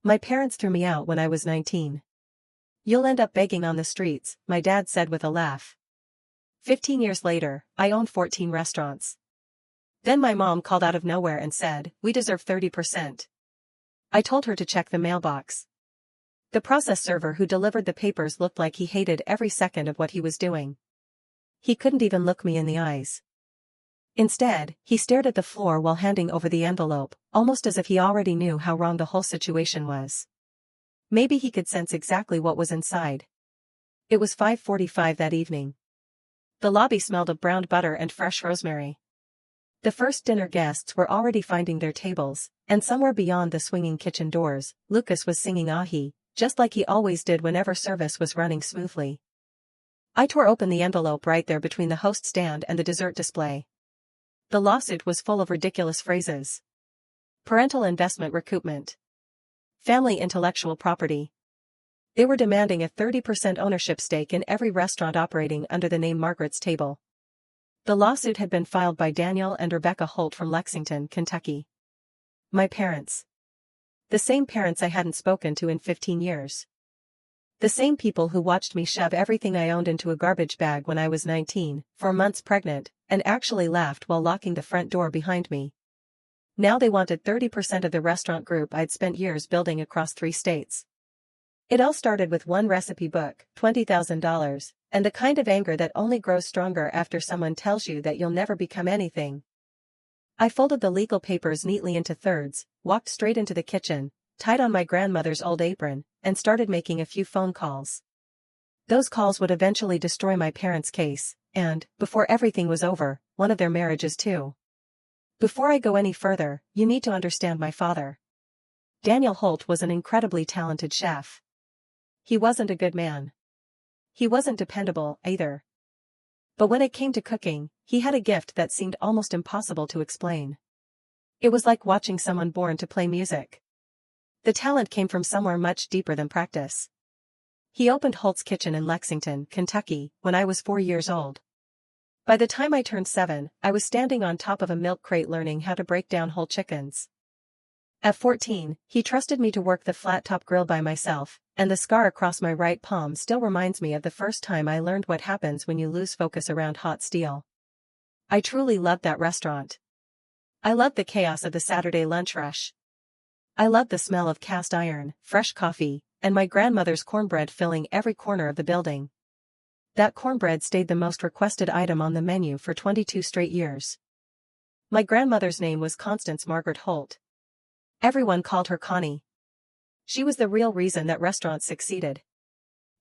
My parents threw me out when I was 19. You'll end up begging on the streets, my dad said with a laugh. 15 years later, I owned 14 restaurants. Then my mom called out of nowhere and said, "We deserve 30%. I told her to check the mailbox. The process server who delivered the papers looked like he hated every second of what he was doing. He couldn't even look me in the eyes. Instead, he stared at the floor while handing over the envelope, almost as if he already knew how wrong the whole situation was. Maybe he could sense exactly what was inside. It was 5:45 that evening. The lobby smelled of browned butter and fresh rosemary. The first dinner guests were already finding their tables, and somewhere beyond the swinging kitchen doors, Lucas was singing Ahi, just like he always did whenever service was running smoothly. I tore open the envelope right there between the host stand and the dessert display. The lawsuit was full of ridiculous phrases. Parental investment recoupment. Family intellectual property. They were demanding a 30% ownership stake in every restaurant operating under the name Margaret's Table. The lawsuit had been filed by Daniel and Rebecca Holt from Lexington, Kentucky. My parents. The same parents I hadn't spoken to in 15 years. The same people who watched me shove everything I owned into a garbage bag when I was 19, 4 months pregnant, and actually laughed while locking the front door behind me. Now they wanted 30% of the restaurant group I'd spent years building across 3 states. It all started with one recipe book, $20,000, and the kind of anger that only grows stronger after someone tells you that you'll never become anything. I folded the legal papers neatly into thirds, walked straight into the kitchen, tied on my grandmother's old apron, and started making a few phone calls. Those calls would eventually destroy my parents' case, and, before everything was over, one of their marriages too. Before I go any further, you need to understand my father. Daniel Holt was an incredibly talented chef. He wasn't a good man. He wasn't dependable, either. But when it came to cooking, he had a gift that seemed almost impossible to explain. It was like watching someone born to play music. The talent came from somewhere much deeper than practice. He opened Holt's Kitchen in Lexington, Kentucky, when I was 4 years old. By the time I turned 7, I was standing on top of a milk crate learning how to break down whole chickens. At 14, he trusted me to work the flat-top grill by myself, and the scar across my right palm still reminds me of the first time I learned what happens when you lose focus around hot steel. I truly loved that restaurant. I loved the chaos of the Saturday lunch rush. I loved the smell of cast iron, fresh coffee, and my grandmother's cornbread filling every corner of the building. That cornbread stayed the most requested item on the menu for 22 straight years. My grandmother's name was Constance Margaret Holt. Everyone called her Connie. She was the real reason that restaurants succeeded.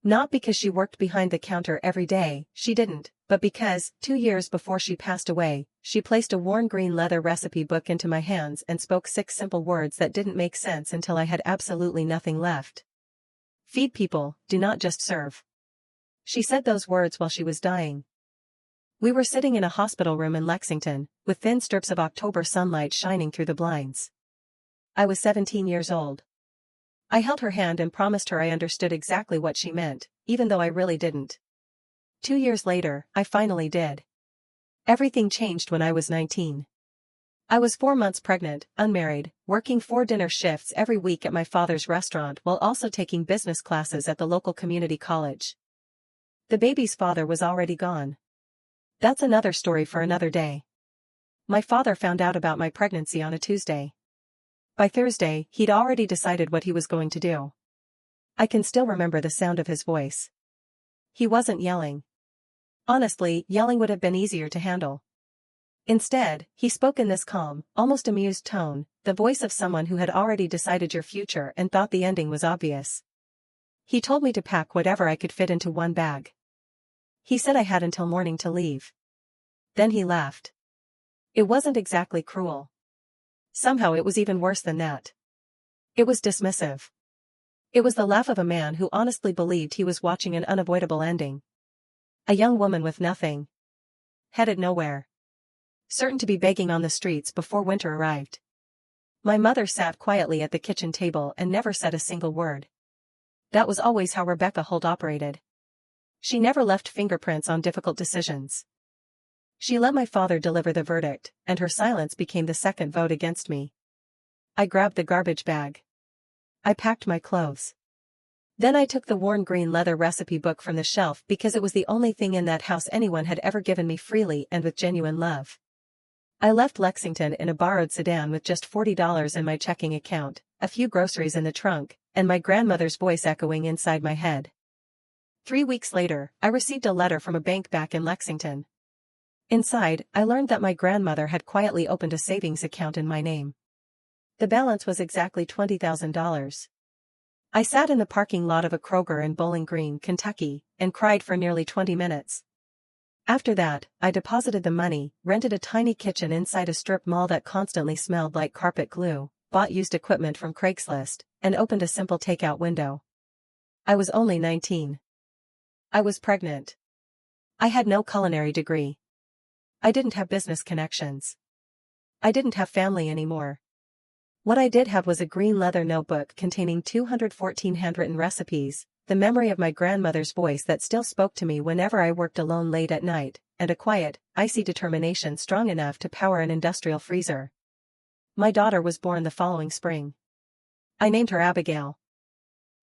Not because she worked behind the counter every day, she didn't, but because, 2 years before she passed away, she placed a worn green leather recipe book into my hands and spoke 6 simple words that didn't make sense until I had absolutely nothing left. Feed people, do not just serve. She said those words while she was dying. We were sitting in a hospital room in Lexington, with thin strips of October sunlight shining through the blinds. I was 17 years old. I held her hand and promised her I understood exactly what she meant, even though I really didn't. 2 years later, I finally did. Everything changed when I was 19. I was 4 months pregnant, unmarried, working 4 dinner shifts every week at my father's restaurant while also taking business classes at the local community college. The baby's father was already gone. That's another story for another day. My father found out about my pregnancy on a Tuesday. By Thursday, he'd already decided what he was going to do. I can still remember the sound of his voice. He wasn't yelling. Honestly, yelling would have been easier to handle. Instead, he spoke in this calm, almost amused tone, the voice of someone who had already decided your future and thought the ending was obvious. He told me to pack whatever I could fit into one bag. He said I had until morning to leave. Then he laughed. It wasn't exactly cruel. Somehow it was even worse than that. It was dismissive. It was the laugh of a man who honestly believed he was watching an unavoidable ending. A young woman with nothing. Headed nowhere. Certain to be begging on the streets before winter arrived. My mother sat quietly at the kitchen table and never said a single word. That was always how Rebecca Holt operated. She never left fingerprints on difficult decisions. She let my father deliver the verdict, and her silence became the second vote against me. I grabbed the garbage bag. I packed my clothes. Then I took the worn green leather recipe book from the shelf because it was the only thing in that house anyone had ever given me freely and with genuine love. I left Lexington in a borrowed sedan with just $40 in my checking account, a few groceries in the trunk, and my grandmother's voice echoing inside my head. 3 weeks later, I received a letter from a bank back in Lexington. Inside, I learned that my grandmother had quietly opened a savings account in my name. The balance was exactly $20,000. I sat in the parking lot of a Kroger in Bowling Green, Kentucky, and cried for nearly 20 minutes. After that, I deposited the money, rented a tiny kitchen inside a strip mall that constantly smelled like carpet glue, bought used equipment from Craigslist, and opened a simple takeout window. I was only 19. I was pregnant. I had no culinary degree. I didn't have business connections. I didn't have family anymore. What I did have was a green leather notebook containing 214 handwritten recipes, the memory of my grandmother's voice that still spoke to me whenever I worked alone late at night, and a quiet, icy determination strong enough to power an industrial freezer. My daughter was born the following spring. I named her Abigail.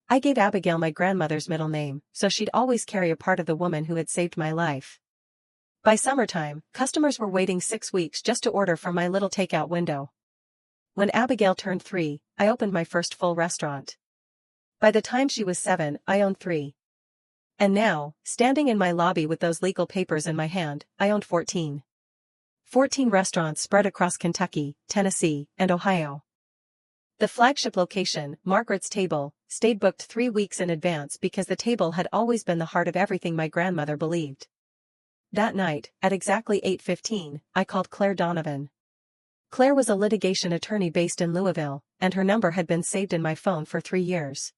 I gave Abigail my grandmother's middle name, so she'd always carry a part of the woman who had saved my life. By summertime, customers were waiting 6 weeks just to order from my little takeout window. When Abigail turned 3, I opened my first full restaurant. By the time she was 7, I owned 3. And now, standing in my lobby with those legal papers in my hand, I owned 14. 14 restaurants spread across Kentucky, Tennessee, and Ohio. The flagship location, Margaret's Table, stayed booked 3 weeks in advance because the table had always been the heart of everything my grandmother believed. That night, at exactly 8:15, I called Claire Donovan. Claire was a litigation attorney based in Louisville, and her number had been saved in my phone for 3 years.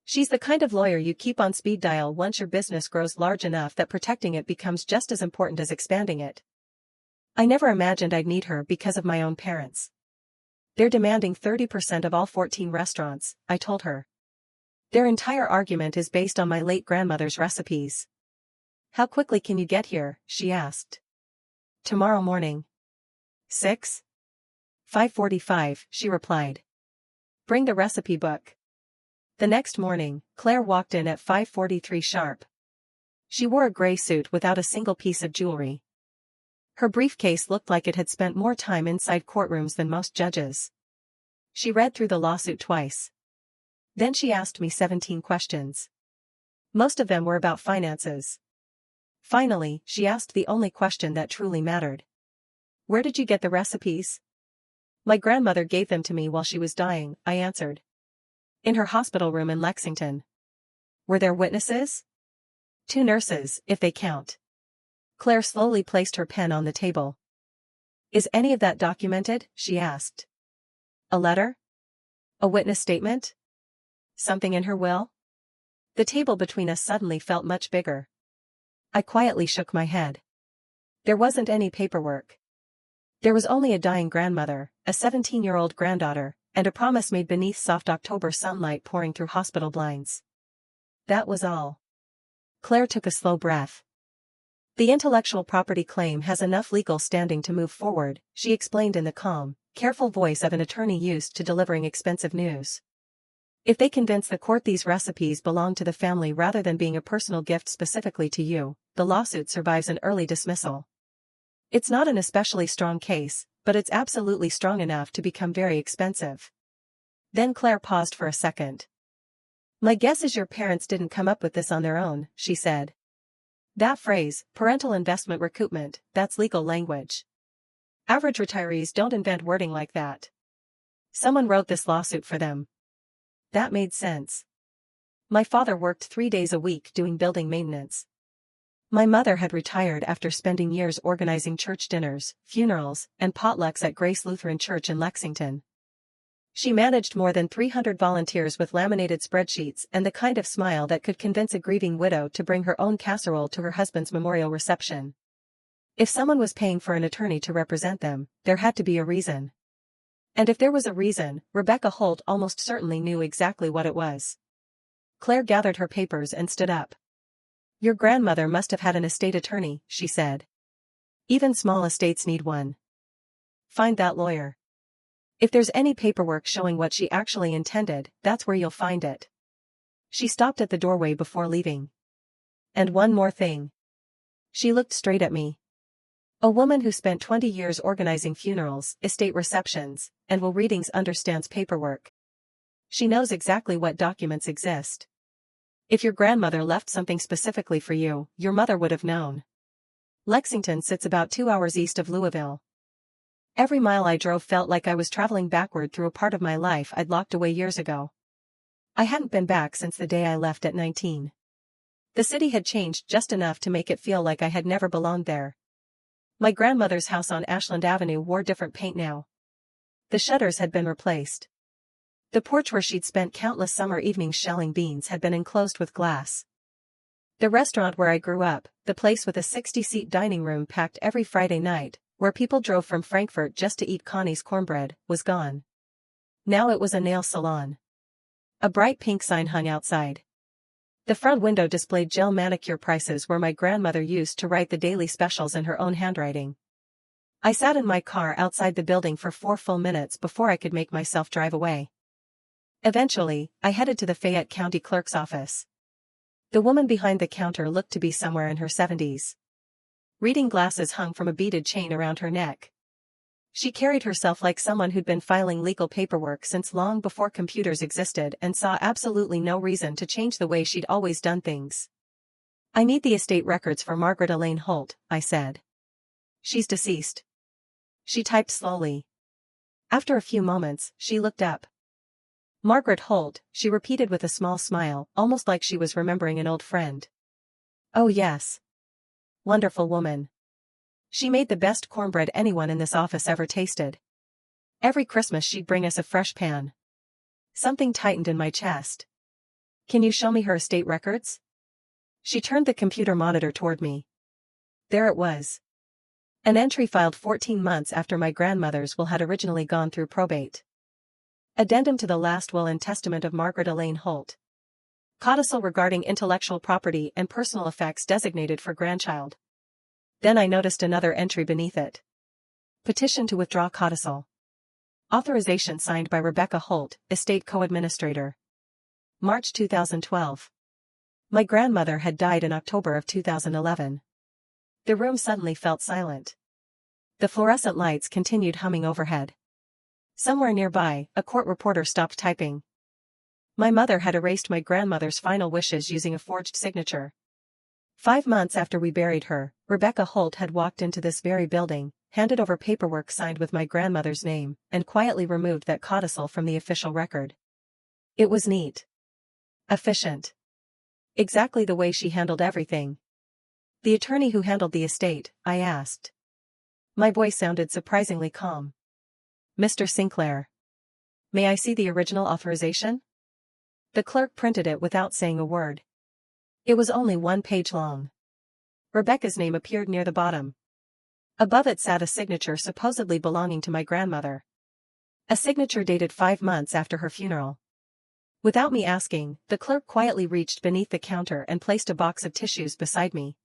She's the kind of lawyer you keep on speed dial once your business grows large enough that protecting it becomes just as important as expanding it. I never imagined I'd need her because of my own parents. They're demanding 30% of all 14 restaurants, I told her. Their entire argument is based on my late grandmother's recipes. How quickly can you get here? She asked. Tomorrow morning. 6? 5:45, she replied. Bring the recipe book. The next morning, Claire walked in at 5:43 sharp. She wore a gray suit without a single piece of jewelry. Her briefcase looked like it had spent more time inside courtrooms than most judges. She read through the lawsuit twice. Then she asked me 17 questions. Most of them were about finances. Finally, she asked the only question that truly mattered. Where did you get the recipes? My grandmother gave them to me while she was dying, I answered. In her hospital room in Lexington. Were there witnesses? 2 nurses, if they count. Claire slowly placed her pen on the table. Is any of that documented? She asked. A letter? A witness statement? Something in her will? The table between us suddenly felt much bigger. I quietly shook my head. There wasn't any paperwork. There was only a dying grandmother, a 17-year-old granddaughter, and a promise made beneath soft October sunlight pouring through hospital blinds. That was all. Claire took a slow breath. The intellectual property claim has enough legal standing to move forward, she explained in the calm, careful voice of an attorney used to delivering expensive news. If they convince the court these recipes belong to the family rather than being a personal gift specifically to you, the lawsuit survives an early dismissal. It's not an especially strong case, but it's absolutely strong enough to become very expensive. Then Claire paused for a second. My guess is your parents didn't come up with this on their own, she said. That phrase, parental investment recoupment, that's legal language. Average retirees don't invent wording like that. Someone wrote this lawsuit for them. That made sense. My father worked 3 days a week doing building maintenance. My mother had retired after spending years organizing church dinners, funerals, and potlucks at Grace Lutheran Church in Lexington. She managed more than 300 volunteers with laminated spreadsheets and the kind of smile that could convince a grieving widow to bring her own casserole to her husband's memorial reception. If someone was paying for an attorney to represent them, there had to be a reason. And if there was a reason, Rebecca Holt almost certainly knew exactly what it was. Claire gathered her papers and stood up. Your grandmother must have had an estate attorney, she said. Even small estates need one. Find that lawyer. If there's any paperwork showing what she actually intended, that's where you'll find it. She stopped at the doorway before leaving. And one more thing. She looked straight at me. A woman who spent 20 years organizing funerals, estate receptions, and will readings understands paperwork. She knows exactly what documents exist. If your grandmother left something specifically for you, your mother would have known. Lexington sits about 2 hours east of Louisville. Every mile I drove felt like I was traveling backward through a part of my life I'd locked away years ago. I hadn't been back since the day I left at 19. The city had changed just enough to make it feel like I had never belonged there. My grandmother's house on Ashland Avenue wore different paint now. The shutters had been replaced. The porch where she'd spent countless summer evenings shelling beans had been enclosed with glass. The restaurant where I grew up, the place with a 60-seat dining room packed every Friday night, where people drove from Frankfurt just to eat Connie's cornbread, was gone. Now it was a nail salon. A bright pink sign hung outside. The front window displayed gel manicure prices where my grandmother used to write the daily specials in her own handwriting. I sat in my car outside the building for 4 full minutes before I could make myself drive away. Eventually, I headed to the Fayette County Clerk's office. The woman behind the counter looked to be somewhere in her 70s. Reading glasses hung from a beaded chain around her neck. She carried herself like someone who'd been filing legal paperwork since long before computers existed and saw absolutely no reason to change the way she'd always done things. "I need the estate records for Margaret Elaine Holt," I said. "She's deceased." She typed slowly. After a few moments, she looked up. "Margaret Holt," she repeated with a small smile, almost like she was remembering an old friend. "Oh yes. Wonderful woman. She made the best cornbread anyone in this office ever tasted. Every Christmas she'd bring us a fresh pan." Something tightened in my chest. "Can you show me her estate records?" She turned the computer monitor toward me. There it was. An entry filed 14 months after my grandmother's will had originally gone through probate. Addendum to the last will and testament of Margaret Elaine Holt. Codicil regarding intellectual property and personal effects designated for grandchild. Then I noticed another entry beneath it. Petition to withdraw codicil. Authorization signed by Rebecca Holt, estate co-administrator. March 2012. My grandmother had died in October of 2011. The room suddenly felt silent. The fluorescent lights continued humming overhead. Somewhere nearby, a court reporter stopped typing. My mother had erased my grandmother's final wishes using a forged signature. 5 months after we buried her, Rebecca Holt had walked into this very building, handed over paperwork signed with my grandmother's name, and quietly removed that codicil from the official record. It was neat. Efficient. Exactly the way she handled everything. "The attorney who handled the estate?" I asked. My voice sounded surprisingly calm. "Mr. Sinclair. May I see the original authorization?" The clerk printed it without saying a word. It was only 1 page long. Rebecca's name appeared near the bottom. Above it sat a signature supposedly belonging to my grandmother. A signature dated 5 months after her funeral. Without me asking, the clerk quietly reached beneath the counter and placed a box of tissues beside me.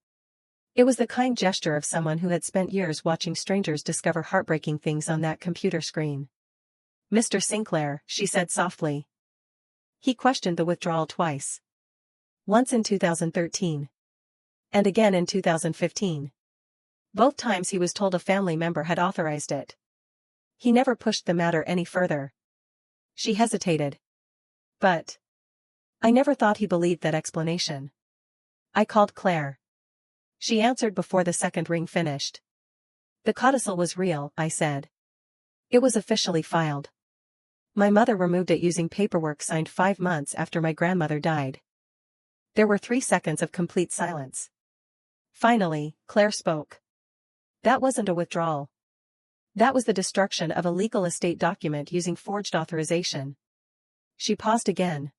It was the kind gesture of someone who had spent years watching strangers discover heartbreaking things on that computer screen. "Mr. Sinclair," she said softly. He questioned the withdrawal twice. Once in 2013. And again in 2015. Both times he was told a family member had authorized it. He never pushed the matter any further. She hesitated. "But I never thought he believed that explanation." I called Claire. She answered before the second ring finished. "The codicil was real," I said. "It was officially filed. My mother removed it using paperwork signed 5 months after my grandmother died." There were 3 seconds of complete silence. Finally, Claire spoke. "That wasn't a withdrawal. That was the destruction of a legal estate document using forged authorization." She paused again.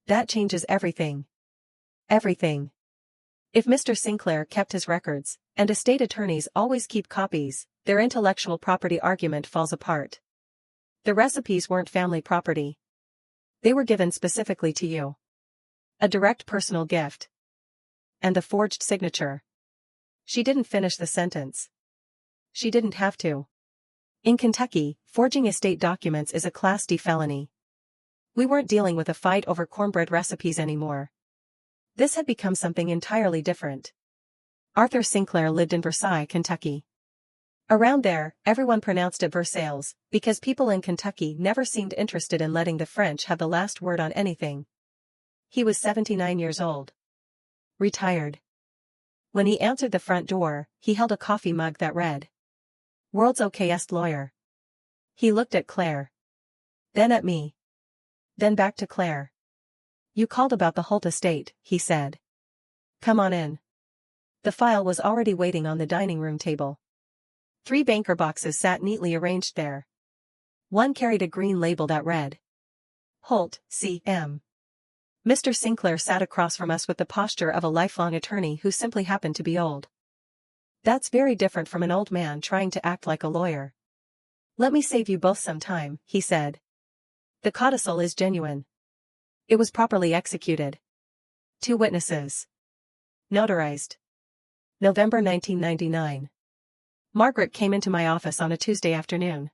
"That changes everything. Everything. If Mr. Sinclair kept his records, and estate attorneys always keep copies, their intellectual property argument falls apart. The recipes weren't family property. They were given specifically to you. A direct personal gift. And the forged signature." She didn't finish the sentence. She didn't have to. In Kentucky, forging estate documents is a Class D felony. We weren't dealing with a fight over cornbread recipes anymore. This had become something entirely different. Arthur Sinclair lived in Versailles, Kentucky. Around there, everyone pronounced it Versailles, because people in Kentucky never seemed interested in letting the French have the last word on anything. He was 79 years old. Retired. When he answered the front door, he held a coffee mug that read, "World's okayest lawyer." He looked at Claire. Then at me. Then back to Claire. "You called about the Holt estate," he said. "Come on in." The file was already waiting on the dining room table. 3 banker boxes sat neatly arranged there. One carried a green label that read, "Holt, C.M." Mr. Sinclair sat across from us with the posture of a lifelong attorney who simply happened to be old. That's very different from an old man trying to act like a lawyer. "Let me save you both some time," he said. "The codicil is genuine. It was properly executed. 2 witnesses. Notarized. November 1999. Margaret came into my office on a Tuesday afternoon.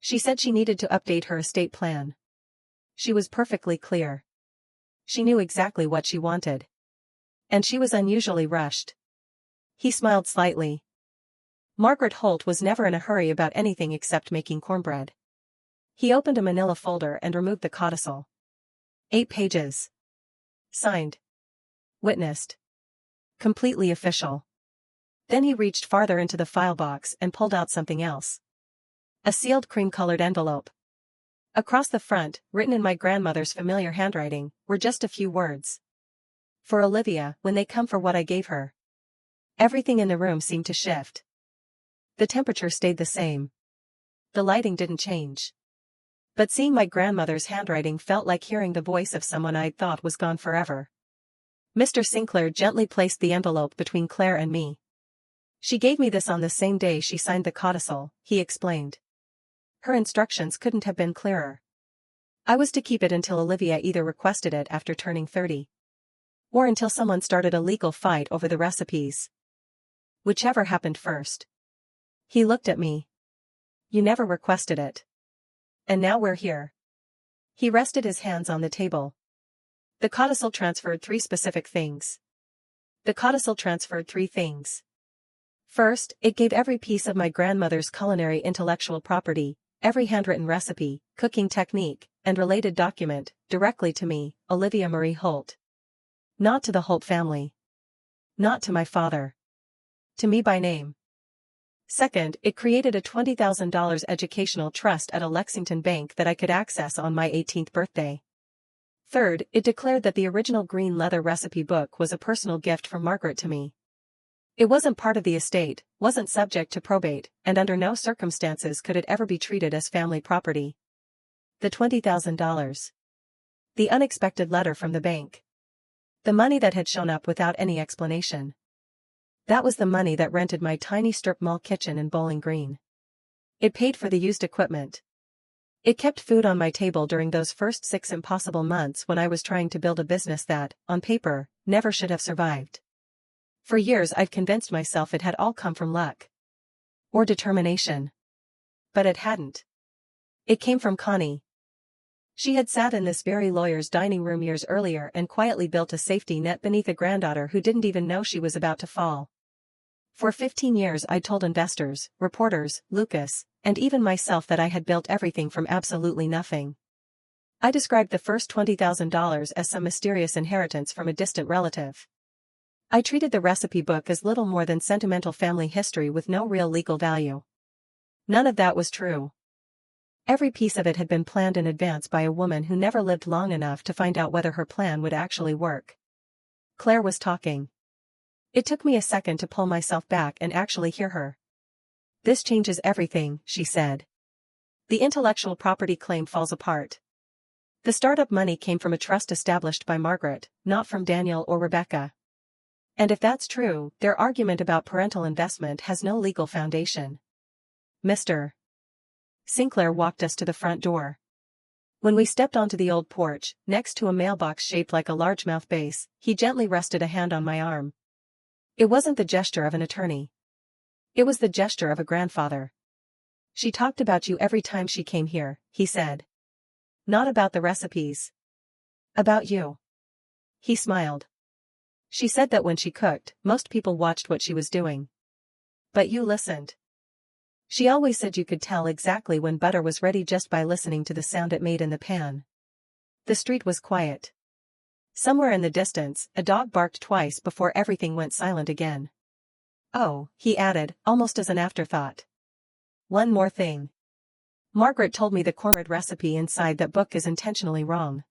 She said she needed to update her estate plan. She was perfectly clear. She knew exactly what she wanted. And she was unusually rushed. He smiled slightly. Margaret Holt was never in a hurry about anything except making cornbread. He opened a manila folder and removed the codicil. 8 pages. Signed. Witnessed. Completely official. Then he reached farther into the file box and pulled out something else. A sealed cream-colored envelope. Across the front, written in my grandmother's familiar handwriting, were just a few words. "For Olivia, when they come for what I gave her." Everything in the room seemed to shift. The temperature stayed the same. The lighting didn't change. But seeing my grandmother's handwriting felt like hearing the voice of someone I'd thought was gone forever. Mr. Sinclair gently placed the envelope between Claire and me. "She gave me this on the same day she signed the codicil," he explained. "Her instructions couldn't have been clearer. I was to keep it until Olivia either requested it after turning 30. Or until someone started a legal fight over the recipes. Whichever happened first." He looked at me. "You never requested it. And now we're here." He rested his hands on the table. The codicil transferred 3 specific things. The codicil transferred 3 things. First, it gave every piece of my grandmother's culinary intellectual property, every handwritten recipe, cooking technique, and related document, directly to me, Olivia Marie Holt. Not to the Holt family. Not to my father. To me by name. Second, it created a $20,000 educational trust at a Lexington bank that I could access on my 18th birthday. Third, it declared that the original green leather recipe book was a personal gift from Margaret to me. It wasn't part of the estate, wasn't subject to probate, and under no circumstances could it ever be treated as family property. The $20,000. The unexpected letter from the bank. The money that had shown up without any explanation. That was the money that rented my tiny strip mall kitchen in Bowling Green. It paid for the used equipment. It kept food on my table during those first 6 impossible months when I was trying to build a business that, on paper, never should have survived. For years I'd convinced myself it had all come from luck. Or determination. But it hadn't. It came from Connie. She had sat in this very lawyer's dining room years earlier and quietly built a safety net beneath a granddaughter who didn't even know she was about to fall. For 15 years I'd told investors, reporters, Lucas, and even myself that I had built everything from absolutely nothing. I described the first $20,000 as some mysterious inheritance from a distant relative. I treated the recipe book as little more than sentimental family history with no real legal value. None of that was true. Every piece of it had been planned in advance by a woman who never lived long enough to find out whether her plan would actually work. Claire was talking. It took me a second to pull myself back and actually hear her. "This changes everything," she said. "The intellectual property claim falls apart. The startup money came from a trust established by Margaret, not from Daniel or Rebecca. And if that's true, their argument about parental investment has no legal foundation." Mr. Sinclair walked us to the front door. When we stepped onto the old porch, next to a mailbox shaped like a largemouth base, he gently rested a hand on my arm. It wasn't the gesture of an attorney. It was the gesture of a grandfather. She talked about you every time she came here, he said. Not about the recipes. About you. He smiled. She said that when she cooked, most people watched what she was doing. But you listened. She always said you could tell exactly when butter was ready just by listening to the sound it made in the pan. The street was quiet. Somewhere in the distance, a dog barked twice before everything went silent again. Oh, he added, almost as an afterthought. One more thing. Margaret told me the cornbread recipe inside that book is intentionally wrong.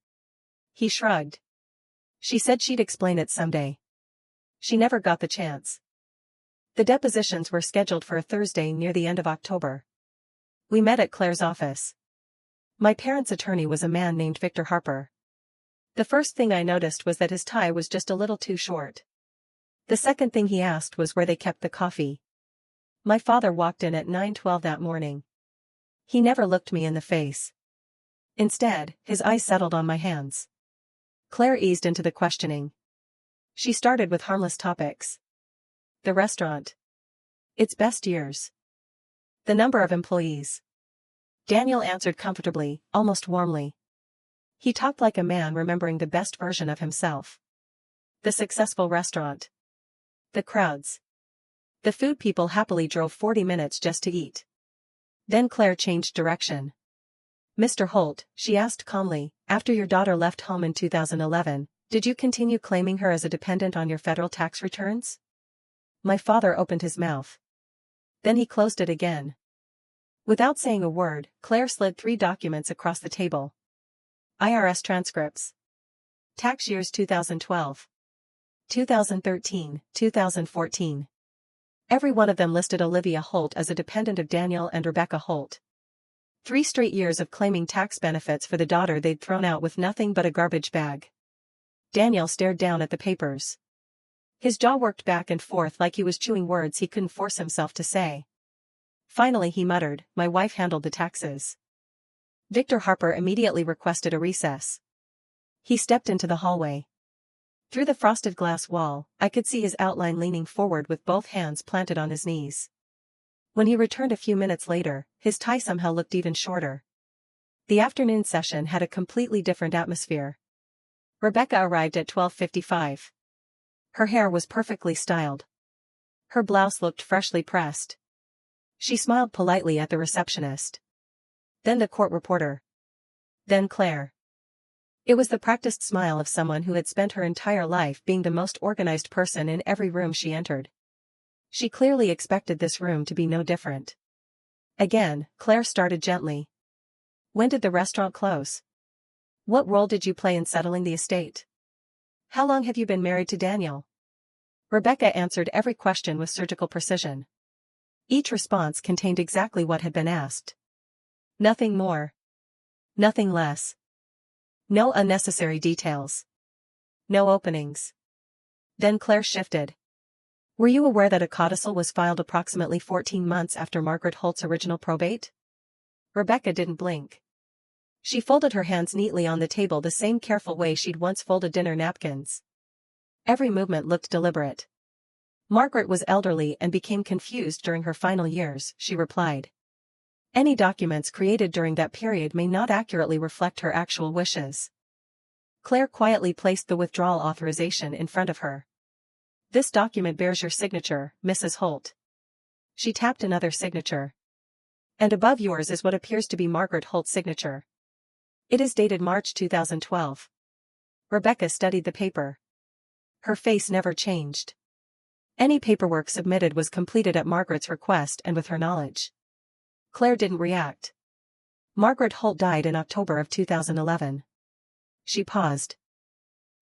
He shrugged. She said she'd explain it someday. She never got the chance. The depositions were scheduled for a Thursday near the end of October. We met at Claire's office. My parents' attorney was a man named Victor Harper. The first thing I noticed was that his tie was just a little too short. The second thing he asked was where they kept the coffee. My father walked in at 9:12 that morning. He never looked me in the face. Instead, his eyes settled on my hands. Claire eased into the questioning. She started with harmless topics. The restaurant. Its best years. The number of employees. Daniel answered comfortably, almost warmly. He talked like a man remembering the best version of himself. The successful restaurant. The crowds. The food people happily drove 40 minutes just to eat. Then Claire changed direction. Mr. Holt, she asked calmly, after your daughter left home in 2011, did you continue claiming her as a dependent on your federal tax returns? My father opened his mouth. Then he closed it again. Without saying a word, Claire slid 3 documents across the table. IRS transcripts. Tax years 2012. 2013, 2014. Every one of them listed Olivia Holt as a dependent of Daniel and Rebecca Holt. 3 straight years of claiming tax benefits for the daughter they'd thrown out with nothing but a garbage bag. Daniel stared down at the papers. His jaw worked back and forth like he was chewing words he couldn't force himself to say. Finally he muttered, my wife handled the taxes. Victor Harper immediately requested a recess. He stepped into the hallway. Through the frosted glass wall, I could see his outline leaning forward with both hands planted on his knees. When he returned a few minutes later, his tie somehow looked even shorter. The afternoon session had a completely different atmosphere. Rebecca arrived at 12:55. Her hair was perfectly styled. Her blouse looked freshly pressed. She smiled politely at the receptionist. Then the court reporter. Then Claire. It was the practiced smile of someone who had spent her entire life being the most organized person in every room she entered. She clearly expected this room to be no different. Again, Claire started gently. When did the restaurant close? What role did you play in settling the estate? How long have you been married to Daniel? Rebecca answered every question with surgical precision. Each response contained exactly what had been asked. Nothing more. Nothing less. No unnecessary details. No openings. Then Claire shifted. Were you aware that a codicil was filed approximately 14 months after Margaret Holt's original probate? Rebecca didn't blink. She folded her hands neatly on the table the same careful way she'd once folded dinner napkins. Every movement looked deliberate. Margaret was elderly and became confused during her final years, she replied. Any documents created during that period may not accurately reflect her actual wishes. Claire quietly placed the withdrawal authorization in front of her. This document bears your signature, Mrs. Holt. She tapped another signature. And above yours is what appears to be Margaret Holt's signature. It is dated March 2012. Rebecca studied the paper. Her face never changed. Any paperwork submitted was completed at Margaret's request and with her knowledge. Claire didn't react. Margaret Holt died in October of 2011. She paused.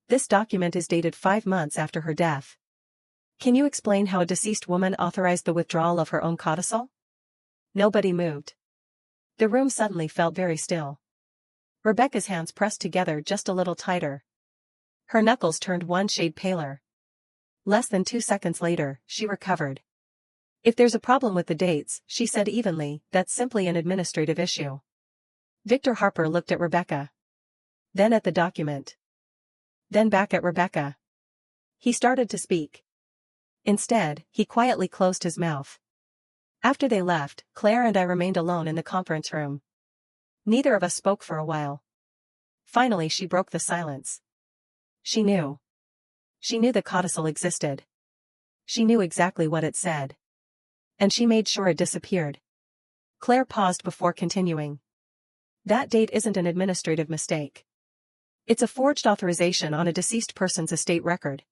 This document is dated 5 months after her death. Can you explain how a deceased woman authorized the withdrawal of her own codicil? Nobody moved. The room suddenly felt very still. Rebecca's hands pressed together just a little tighter. Her knuckles turned one shade paler. Less than 2 seconds later, she recovered. If there's a problem with the dates, she said evenly, that's simply an administrative issue. Victor Harper looked at Rebecca. Then at the document. Then back at Rebecca. He started to speak. Instead, he quietly closed his mouth. After they left, Claire and I remained alone in the conference room. Neither of us spoke for a while. Finally she broke the silence. She knew. She knew the codicil existed. She knew exactly what it said. And she made sure it disappeared. Claire paused before continuing. That date isn't an administrative mistake. It's a forged authorization on a deceased person's estate record.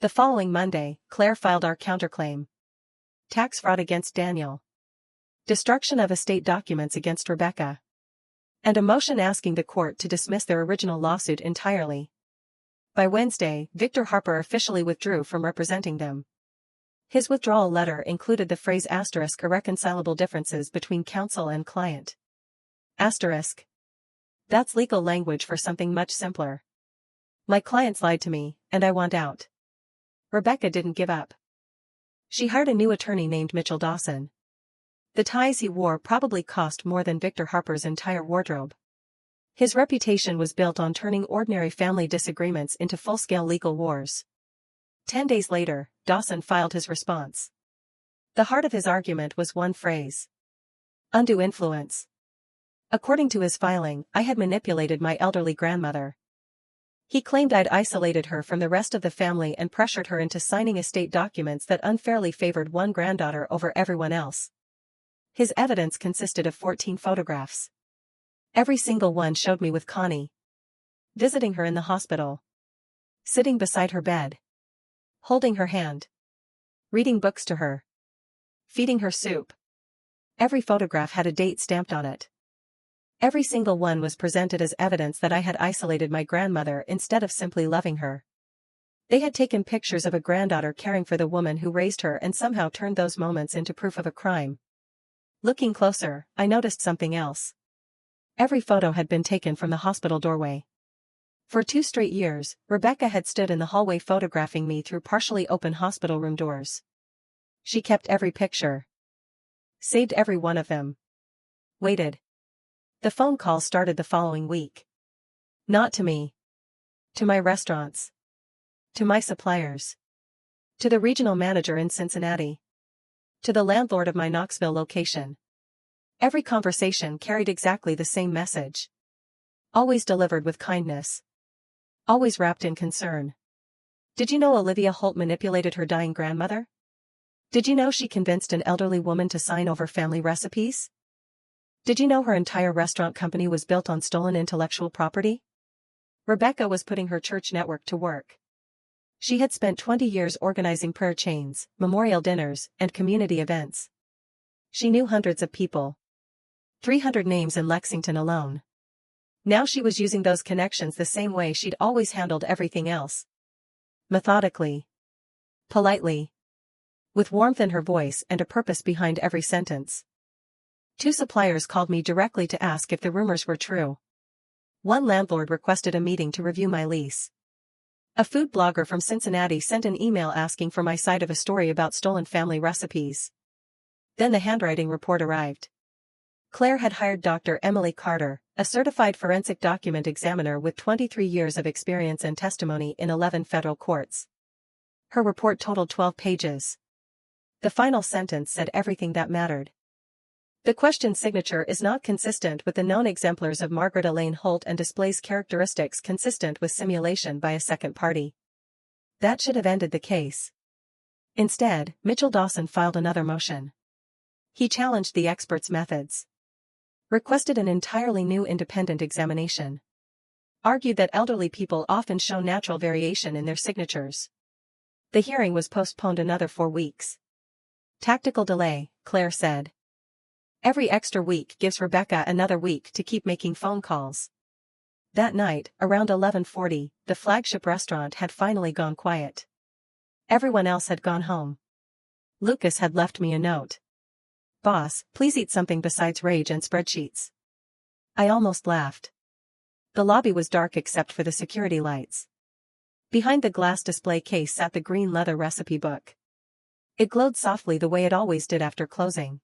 The following Monday, Claire filed our counterclaim. Tax fraud against Daniel. Destruction of estate documents against Rebecca. And a motion asking the court to dismiss their original lawsuit entirely. By Wednesday, Victor Harper officially withdrew from representing them. His withdrawal letter included the phrase * irreconcilable differences between counsel and client. Asterisk. That's legal language for something much simpler. My clients lied to me, and I want out. Rebecca didn't give up. She hired a new attorney named Mitchell Dawson. The ties he wore probably cost more than Victor Harper's entire wardrobe. His reputation was built on turning ordinary family disagreements into full-scale legal wars. 10 days later, Dawson filed his response. The heart of his argument was one phrase. Undue influence. According to his filing, I had manipulated my elderly grandmother. He claimed I'd isolated her from the rest of the family and pressured her into signing estate documents that unfairly favored one granddaughter over everyone else. His evidence consisted of 14 photographs. Every single one showed me with Connie. Visiting her in the hospital. Sitting beside her bed. Holding her hand. Reading books to her. Feeding her soup. Every photograph had a date stamped on it. Every single one was presented as evidence that I had isolated my grandmother instead of simply loving her. They had taken pictures of a granddaughter caring for the woman who raised her and somehow turned those moments into proof of a crime. Looking closer, I noticed something else. Every photo had been taken from the hospital doorway. For 2 straight years, Rebecca had stood in the hallway photographing me through partially open hospital room doors. She kept every picture. Saved every one of them. Waited. The phone call started the following week. Not to me. To my restaurants. To my suppliers. To the regional manager in Cincinnati. To the landlord of my Knoxville location. Every conversation carried exactly the same message. Always delivered with kindness. Always wrapped in concern. Did you know Olivia Holt manipulated her dying grandmother? Did you know she convinced an elderly woman to sign over family recipes? Did you know her entire restaurant company was built on stolen intellectual property? Rebecca was putting her church network to work. She had spent 20 years organizing prayer chains, memorial dinners, and community events. She knew hundreds of people. 300 names in Lexington alone. Now she was using those connections the same way she'd always handled everything else. Methodically. Politely. With warmth in her voice and a purpose behind every sentence. 2 suppliers called me directly to ask if the rumors were true. One landlord requested a meeting to review my lease. A food blogger from Cincinnati sent an email asking for my side of a story about stolen family recipes. Then the handwriting report arrived. Claire had hired Dr. Emily Carter, a certified forensic document examiner with 23 years of experience and testimony in 11 federal courts. Her report totaled 12 pages. The final sentence said everything that mattered. The questioned signature is not consistent with the known exemplars of Margaret Elaine Holt and displays characteristics consistent with simulation by a second party. That should have ended the case. Instead, Mitchell Dawson filed another motion. He challenged the expert's methods. Requested an entirely new independent examination. Argued that elderly people often show natural variation in their signatures. The hearing was postponed another 4 weeks. Tactical delay, Claire said. Every extra week gives Rebecca another week to keep making phone calls. That night, around 11:40, the flagship restaurant had finally gone quiet. Everyone else had gone home. Lucas had left me a note. Boss, please eat something besides rage and spreadsheets. I almost laughed. The lobby was dark except for the security lights. Behind the glass display case sat the green leather recipe book. It glowed softly the way it always did after closing.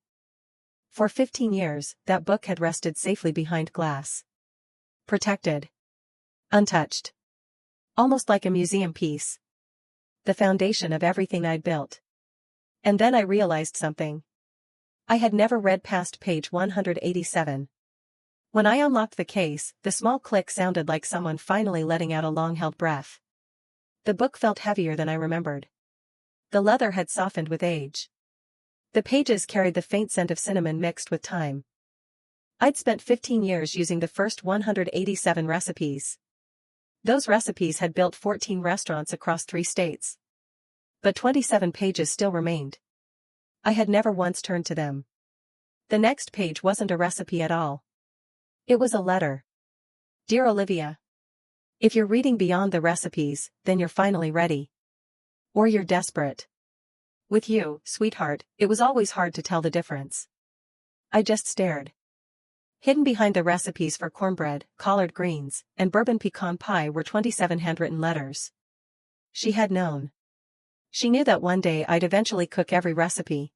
For 15 years, that book had rested safely behind glass. Protected. Untouched. Almost like a museum piece. The foundation of everything I'd built. And then I realized something. I had never read past page 187. When I unlocked the case, the small click sounded like someone finally letting out a long-held breath. The book felt heavier than I remembered. The leather had softened with age. The pages carried the faint scent of cinnamon mixed with thyme. I'd spent 15 years using the first 187 recipes. Those recipes had built 14 restaurants across 3 states. But 27 pages still remained. I had never once turned to them. The next page wasn't a recipe at all. It was a letter. Dear Olivia. If you're reading beyond the recipes, then you're finally ready. Or you're desperate. With you, sweetheart, it was always hard to tell the difference. I just stared. Hidden behind the recipes for cornbread, collard greens, and bourbon pecan pie were 27 handwritten letters. She had known. She knew that one day I'd eventually cook every recipe.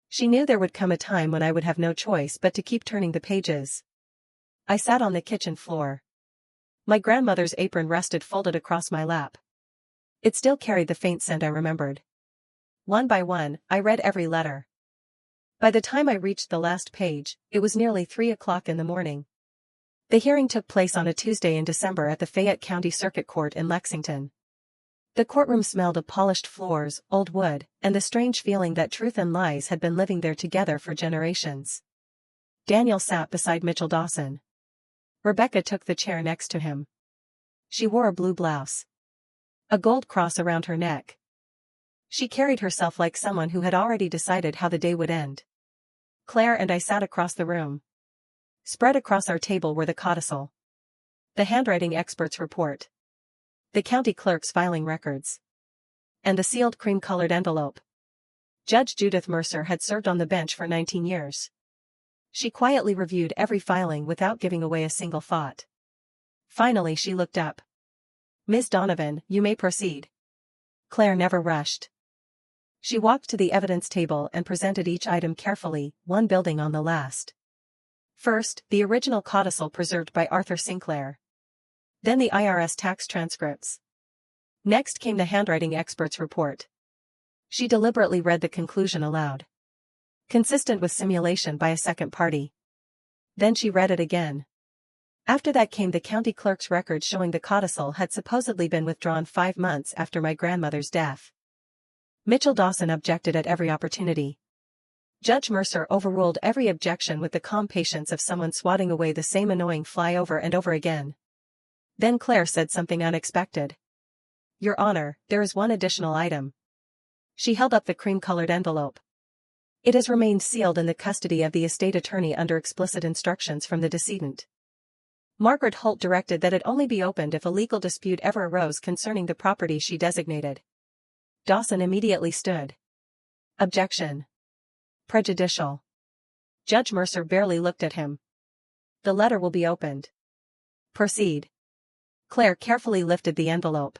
She knew there would come a time when I would have no choice but to keep turning the pages. I sat on the kitchen floor. My grandmother's apron rested folded across my lap. It still carried the faint scent I remembered. One by one, I read every letter. By the time I reached the last page, it was nearly 3 o'clock in the morning. The hearing took place on a Tuesday in December at the Fayette County Circuit Court in Lexington. The courtroom smelled of polished floors, old wood, and the strange feeling that truth and lies had been living there together for generations. Daniel sat beside Mitchell Dawson. Rebecca took the chair next to him. She wore a blue blouse. A gold cross around her neck. She carried herself like someone who had already decided how the day would end. Claire and I sat across the room. Spread across our table were the codicil, the handwriting expert's report, the county clerk's filing records, and the sealed cream-colored envelope. Judge Judith Mercer had served on the bench for 19 years. She quietly reviewed every filing without giving away a single thought. Finally she looked up. Ms. Donovan, you may proceed. Claire never rushed. She walked to the evidence table and presented each item carefully, one building on the last. First, the original codicil preserved by Arthur Sinclair. Then the IRS tax transcripts. Next came the handwriting expert's report. She deliberately read the conclusion aloud. Consistent with simulation by a second party. Then she read it again. After that came the county clerk's record showing the codicil had supposedly been withdrawn 5 months after my grandmother's death. Mitchell Dawson objected at every opportunity. Judge Mercer overruled every objection with the calm patience of someone swatting away the same annoying fly over and over again. Then Claire said something unexpected. Your Honor, there is one additional item. She held up the cream-colored envelope. It has remained sealed in the custody of the estate attorney under explicit instructions from the decedent. Margaret Holt directed that it only be opened if a legal dispute ever arose concerning the property she designated. Dawson immediately stood. Objection. Prejudicial. Judge Mercer barely looked at him. The letter will be opened. Proceed. Claire carefully lifted the envelope.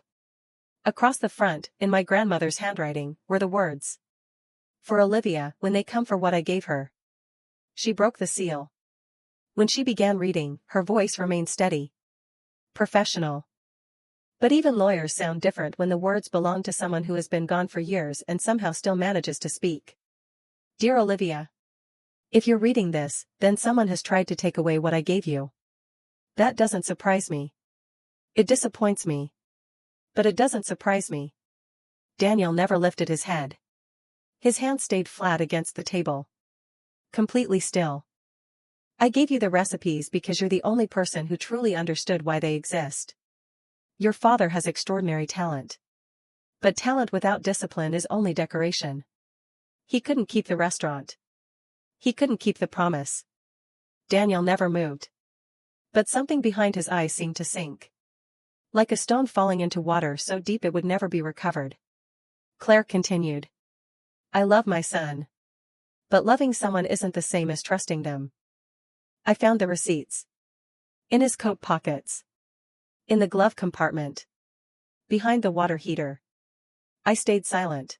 Across the front, in my grandmother's handwriting, were the words. For Olivia, when they come for what I gave her. She broke the seal. When she began reading, her voice remained steady. Professional. But even lawyers sound different when the words belong to someone who has been gone for years and somehow still manages to speak. Dear Olivia. If you're reading this, then someone has tried to take away what I gave you. That doesn't surprise me. It disappoints me. But it doesn't surprise me. Daniel never lifted his head. His hand stayed flat against the table. Completely still. I gave you the recipes because you're the only person who truly understood why they exist. Your father has extraordinary talent. But talent without discipline is only decoration. He couldn't keep the restaurant. He couldn't keep the promise. Daniel never moved. But something behind his eyes seemed to sink. Like a stone falling into water so deep it would never be recovered. Claire continued. I love my son. But loving someone isn't the same as trusting them. I found the receipts. In his coat pockets. In the glove compartment. Behind the water heater. I stayed silent.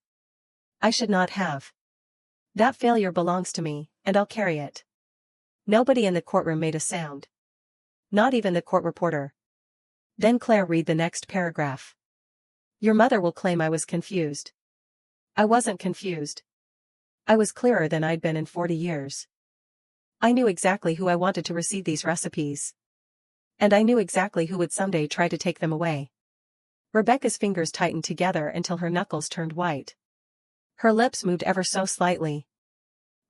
I should not have. That failure belongs to me, and I'll carry it. Nobody in the courtroom made a sound. Not even the court reporter. Then Claire read the next paragraph. Your mother will claim I was confused. I wasn't confused. I was clearer than I'd been in 40 years. I knew exactly who I wanted to receive these recipes. And I knew exactly who would someday try to take them away. Rebecca's fingers tightened together until her knuckles turned white. Her lips moved ever so slightly.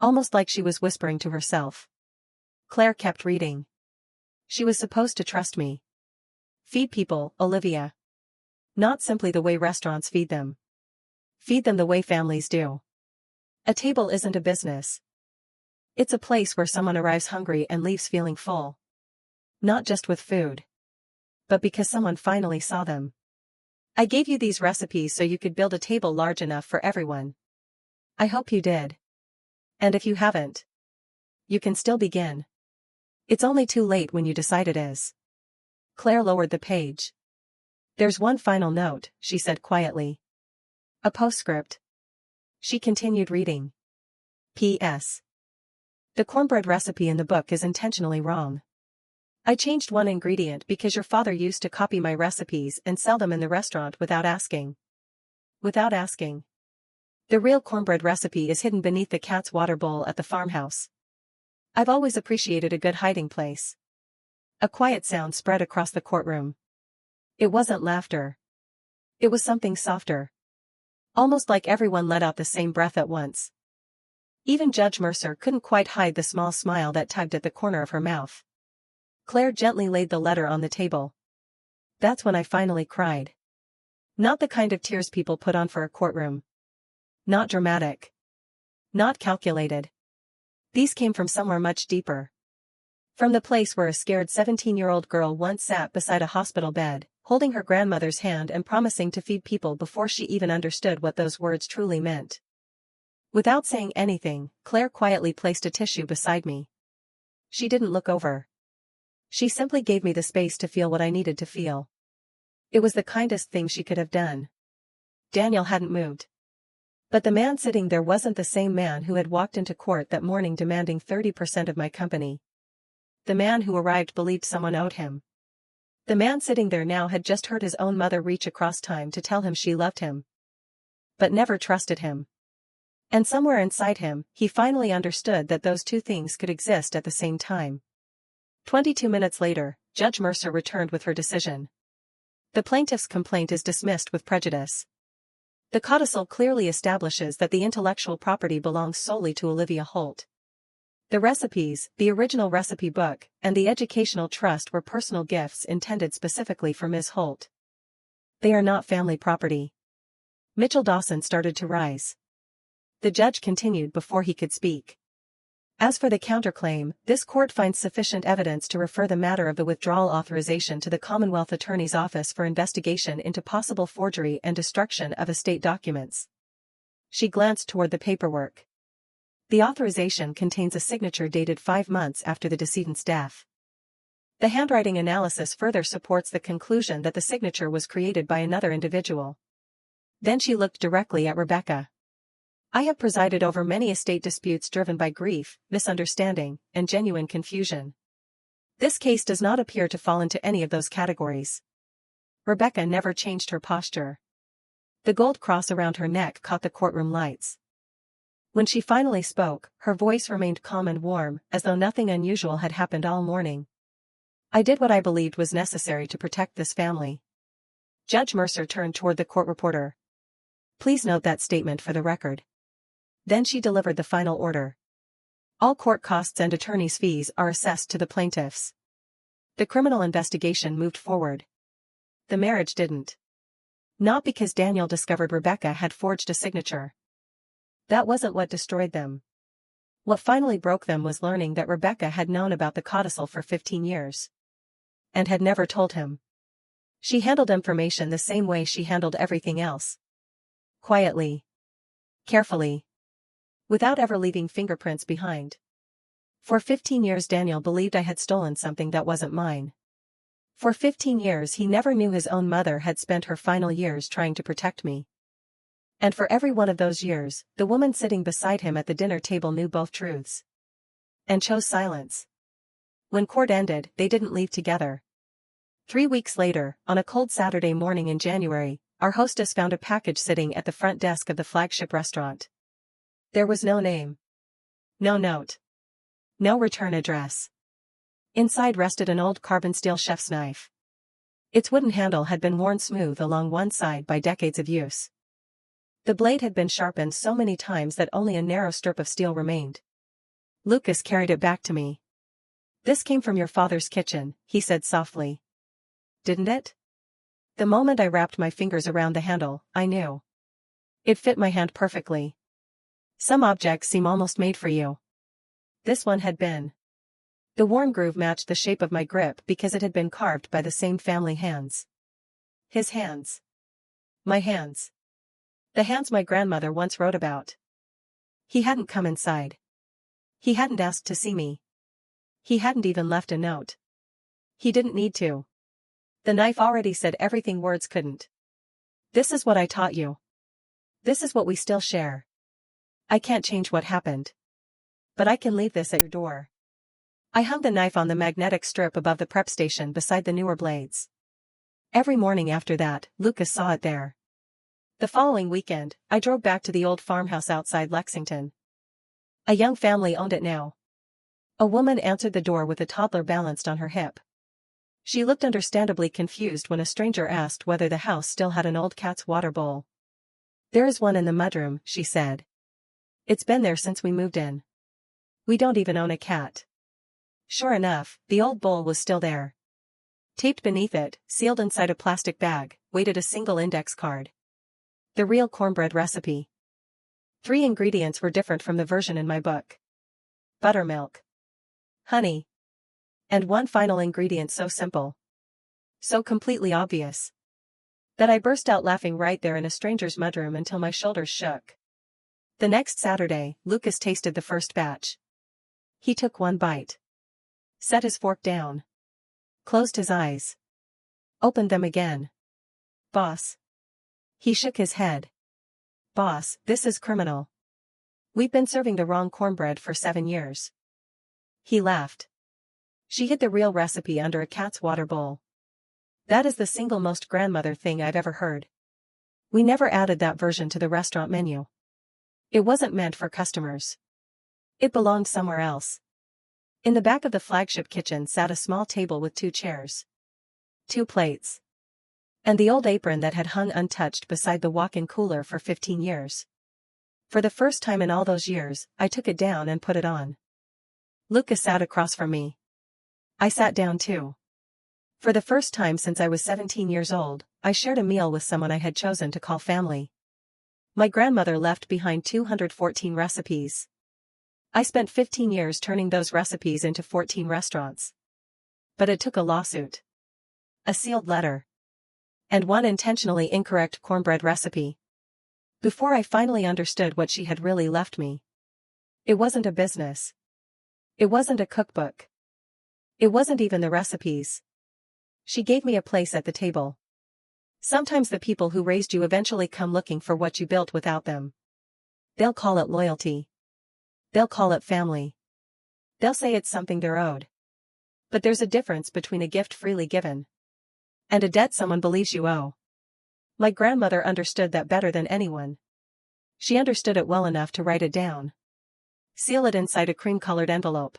Almost like she was whispering to herself. Claire kept reading. She was supposed to trust me. Feed people, Olivia. Not simply the way restaurants feed them. Feed them the way families do. A table isn't a business. It's a place where someone arrives hungry and leaves feeling full. Not just with food. But because someone finally saw them. I gave you these recipes so you could build a table large enough for everyone. I hope you did. And if you haven't, you can still begin. It's only too late when you decide it is. Claire lowered the page. There's one final note, she said quietly. A postscript. She continued reading. P.S. The cornbread recipe in the book is intentionally wrong. I changed one ingredient because your father used to copy my recipes and sell them in the restaurant without asking. Without asking. The real cornbread recipe is hidden beneath the cat's water bowl at the farmhouse. I've always appreciated a good hiding place. A quiet sound spread across the courtroom. It wasn't laughter. It was something softer. Almost like everyone let out the same breath at once. Even Judge Mercer couldn't quite hide the small smile that tugged at the corner of her mouth. Claire gently laid the letter on the table. That's when I finally cried. Not the kind of tears people put on for a courtroom. Not dramatic. Not calculated. These came from somewhere much deeper. From the place where a scared 17-year-old girl once sat beside a hospital bed, holding her grandmother's hand and promising to feed people before she even understood what those words truly meant. Without saying anything, Claire quietly placed a tissue beside me. She didn't look over. She simply gave me the space to feel what I needed to feel. It was the kindest thing she could have done. Daniel hadn't moved. But the man sitting there wasn't the same man who had walked into court that morning demanding 30% of my company. The man who arrived believed someone owed him. The man sitting there now had just heard his own mother reach across time to tell him she loved him. But never trusted him. And somewhere inside him, he finally understood that those two things could exist at the same time. 22 minutes later, Judge Mercer returned with her decision. The plaintiff's complaint is dismissed with prejudice. The codicil clearly establishes that the intellectual property belongs solely to Olivia Holt. The recipes, the original recipe book, and the educational trust were personal gifts intended specifically for Ms. Holt. They are not family property. Mitchell Dawson started to rise. The judge continued before he could speak. As for the counterclaim, this court finds sufficient evidence to refer the matter of the withdrawal authorization to the Commonwealth Attorney's Office for investigation into possible forgery and destruction of estate documents. She glanced toward the paperwork. The authorization contains a signature dated 5 months after the decedent's death. The handwriting analysis further supports the conclusion that the signature was created by another individual. Then she looked directly at Rebecca. I have presided over many estate disputes driven by grief, misunderstanding, and genuine confusion. This case does not appear to fall into any of those categories. Rebecca never changed her posture. The gold cross around her neck caught the courtroom lights. When she finally spoke, her voice remained calm and warm, as though nothing unusual had happened all morning. I did what I believed was necessary to protect this family. Judge Mercer turned toward the court reporter. Please note that statement for the record. Then she delivered the final order. All court costs and attorney's fees are assessed to the plaintiffs. The criminal investigation moved forward. The marriage didn't. Not because Daniel discovered Rebecca had forged a signature. That wasn't what destroyed them. What finally broke them was learning that Rebecca had known about the codicil for 15 years. And had never told him. She handled information the same way she handled everything else. Quietly. Carefully. Without ever leaving fingerprints behind. For 15 years Daniel believed I had stolen something that wasn't mine. For 15 years he never knew his own mother had spent her final years trying to protect me. And for every one of those years, the woman sitting beside him at the dinner table knew both truths. And chose silence. When court ended, they didn't leave together. 3 weeks later, on a cold Saturday morning in January, our hostess found a package sitting at the front desk of the flagship restaurant. There was no name. No note. No return address. Inside rested an old carbon steel chef's knife. Its wooden handle had been worn smooth along one side by decades of use. The blade had been sharpened so many times that only a narrow strip of steel remained. Lucas carried it back to me. "This came from your father's kitchen," he said softly. "Didn't it?" The moment I wrapped my fingers around the handle, I knew. It fit my hand perfectly. Some objects seem almost made for you. This one had been. The worn groove matched the shape of my grip because it had been carved by the same family hands. His hands. My hands. The hands my grandmother once wrote about. He hadn't come inside. He hadn't asked to see me. He hadn't even left a note. He didn't need to. The knife already said everything words couldn't. This is what I taught you. This is what we still share. I can't change what happened. But I can leave this at your door. I hung the knife on the magnetic strip above the prep station beside the newer blades. Every morning after that, Lucas saw it there. The following weekend, I drove back to the old farmhouse outside Lexington. A young family owned it now. A woman answered the door with a toddler balanced on her hip. She looked understandably confused when a stranger asked whether the house still had an old cat's water bowl. "There is one in the mudroom," she said. "It's been there since we moved in. We don't even own a cat." Sure enough, the old bowl was still there. Taped beneath it, sealed inside a plastic bag, waited a single index card. The real cornbread recipe. 3 ingredients were different from the version in my book. Buttermilk. Honey. And one final ingredient so simple. So completely obvious. That I burst out laughing right there in a stranger's mudroom until my shoulders shook. The next Saturday, Lucas tasted the first batch. He took one bite. Set his fork down. Closed his eyes. Opened them again. "Boss." He shook his head. "Boss, this is criminal. We've been serving the wrong cornbread for 7 years." He laughed. "She hid the real recipe under a cat's water bowl. That is the single most grandmother thing I've ever heard. We never added that version to the restaurant menu. It wasn't meant for customers. It belonged somewhere else." In the back of the flagship kitchen sat a small table with 2 chairs. 2 plates. And the old apron that had hung untouched beside the walk-in cooler for 15 years. For the first time in all those years, I took it down and put it on. Lucas sat across from me. I sat down too. For the first time since I was 17 years old, I shared a meal with someone I had chosen to call family. My grandmother left behind 214 recipes. I spent 15 years turning those recipes into 14 restaurants. But it took a lawsuit. A sealed letter. And one intentionally incorrect cornbread recipe. Before I finally understood what she had really left me. It wasn't a business. It wasn't a cookbook. It wasn't even the recipes. She gave me a place at the table. Sometimes the people who raised you eventually come looking for what you built without them. They'll call it loyalty. They'll call it family. They'll say it's something they're owed. But there's a difference between a gift freely given and a debt someone believes you owe. My grandmother understood that better than anyone. She understood it well enough to write it down. Seal it inside a cream-colored envelope.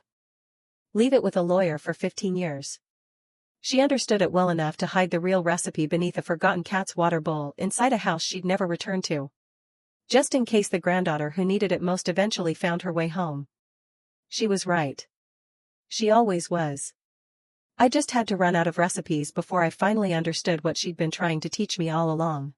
Leave it with a lawyer for 15 years. She understood it well enough to hide the real recipe beneath a forgotten cat's water bowl inside a house she'd never returned to. Just in case the granddaughter who needed it most eventually found her way home. She was right. She always was. I just had to run out of recipes before I finally understood what she'd been trying to teach me all along.